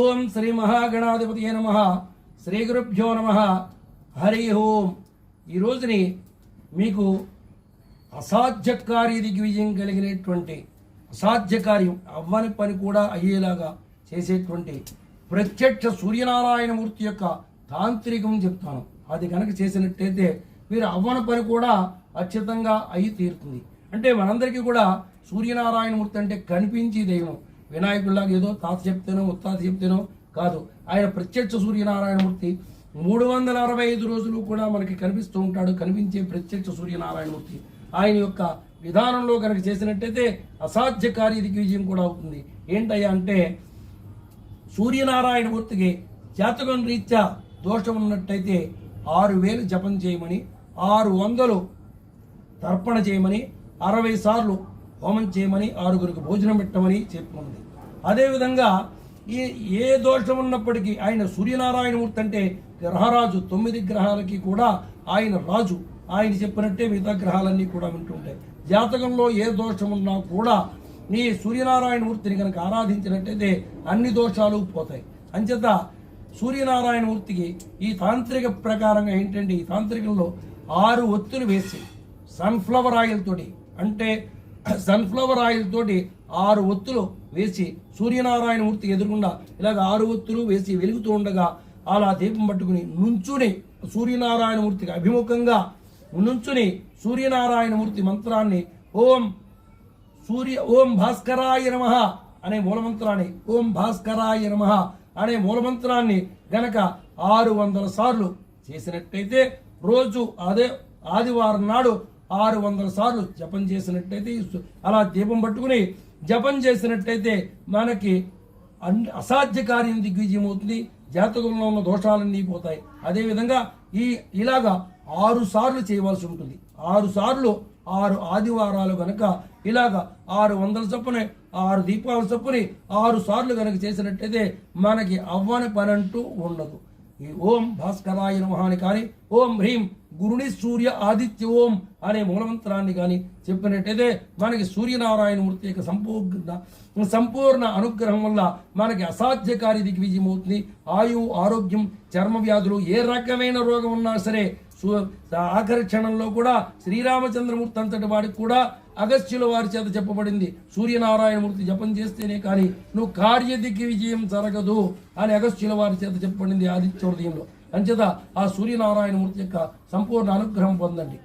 ఓం శ్రీ మహాగణాధిపతి నమః. శ్రీ గురుభ్యో నమః. హరి ఓం. ఈ రోజుని మీకు అసాధ్యకార్య దిగ్విజయం కలిగినటువంటి అసాధ్య కార్యం అవ్వని పని కూడా అయ్యేలాగా చేసేటువంటి ప్రత్యక్ష సూర్యనారాయణమూర్తి యొక్క తాంత్రికం చెప్తాను. అది కనుక చేసినట్టయితే మీరు అవ్వని పని కూడా అత్యుతంగా అయి తీరుతుంది. అంటే మనందరికీ కూడా సూర్యనారాయణమూర్తి అంటే కనిపించి దైవం. వినాయకుడిలాగా ఏదో తాత చెప్తేనో ముత్తాత చెప్తేనో కాదు. ఆయన ప్రత్యక్ష సూర్యనారాయణమూర్తి 365 రోజులు కూడా మనకి కనిపిస్తూ ఉంటాడు. కనిపించే ప్రత్యక్ష సూర్యనారాయణమూర్తి ఆయన యొక్క విధానంలో కనుక చేసినట్టయితే అసాధ్య కార్య దిగ్విజయం కూడా అవుతుంది. ఏంటయ్యా అంటే సూర్యనారాయణమూర్తికి జాతకం రీత్యా దోషం ఉన్నట్టయితే 6000 జపం చేయమని, 600 తర్పణ చేయమని, 60 సార్లు హోమం చేయమని, 6గురికి భోజనం పెట్టమని చెప్పుకున్నది. అదేవిధంగా ఏ దోషం ఉన్నప్పటికీ ఆయన సూర్యనారాయణమూర్తి అంటే గ్రహరాజు. 9 గ్రహాలకి కూడా ఆయన రాజు. ఆయన చెప్పినట్టే మిగతా గ్రహాలన్నీ కూడా వింటుంటాయి. జాతకంలో ఏ దోషం ఉన్నా కూడా ఈ సూర్యనారాయణమూర్తిని కనుక ఆరాధించినట్టయితే అన్ని దోషాలు పోతాయి. అంచేత సూర్యనారాయణమూర్తికి ఈ తాంత్రిక ప్రకారంగా ఏంటంటే ఈ తాంత్రికంలో 6 ఒత్తులు వేసి సన్ఫ్లవర్ ఆయిల్ తోటి, అంటే సన్ఫ్లవర్ ఆయిల్ తోటి 6 ఒత్తులు వేసి సూర్యనారాయణమూర్తికి ఎదురుకుండా ఇలాగ 6 ఒత్తులు వేసి వెలుగుతూ ఉండగా అలా దీపం పట్టుకుని నుంచుని సూర్యనారాయణమూర్తికి అభిముఖంగా నుంచుని సూర్యనారాయణమూర్తి మంత్రాన్ని ఓం భాస్కరాయ నమః అనే మూలమంత్రాన్ని, ఓం భాస్కరాయ నమః అనే మూలమంత్రాన్ని గనక 600 సార్లు చేసినట్టయితే రోజు అదే ఆదివారం నాడు 600 సార్లు జపం చేసినట్టయితే అలా దీపం పట్టుకుని జపం చేసినట్టయితే మనకి అసాధ్య కార్యం దిగ్విజయం అవుతుంది. జాతకంలో ఉన్న దోషాలన్నీ పోతాయి. అదేవిధంగా ఇలాగా 6 సార్లు చేయవలసి ఉంటుంది. 6 సార్లు 6 ఆదివారాలు కనుక ఇలాగా 600 చొప్పున 6 దీపాల చొప్పుని 6 సార్లు కనుక చేసినట్టయితే మనకి అవ్వని పని అంటూ ఉండదు. ఈ ఓం భాస్కరాయ నమః అని కానీ, ఓం హ్రీం గురుని సూర్య ఆదిత్య ఓం అనే మూలమంత్రాన్ని కానీ చెప్పినట్టయితే మనకి సూర్యనారాయణమూర్తి యొక్క సంపూర్ణ అనుగ్రహం వల్ల మనకి అసాధ్య కార్య దిగ్విజయం అవుతుంది. ఆయువు, ఆరోగ్యం, చర్మ వ్యాధులు, ఏ రకమైన రోగం ఉన్నా సరే ఆఖరి క్షణంలో కూడా శ్రీరామచంద్రమూర్తి అంతటి వాడికి కూడా అగస్త్యుల వారి చేత చెప్పబడింది, సూర్యనారాయణమూర్తి జపం చేస్తేనే కానీ నువ్వు కార్య దిగ్విజయం జరగదు అని అగస్త్యుల వారి చేత చెప్పబడింది ఆదిత్య హృదయంలో. అంచేత ఆ సూర్యనారాయణమూర్తి యొక్క సంపూర్ణ అనుగ్రహం పొందండి.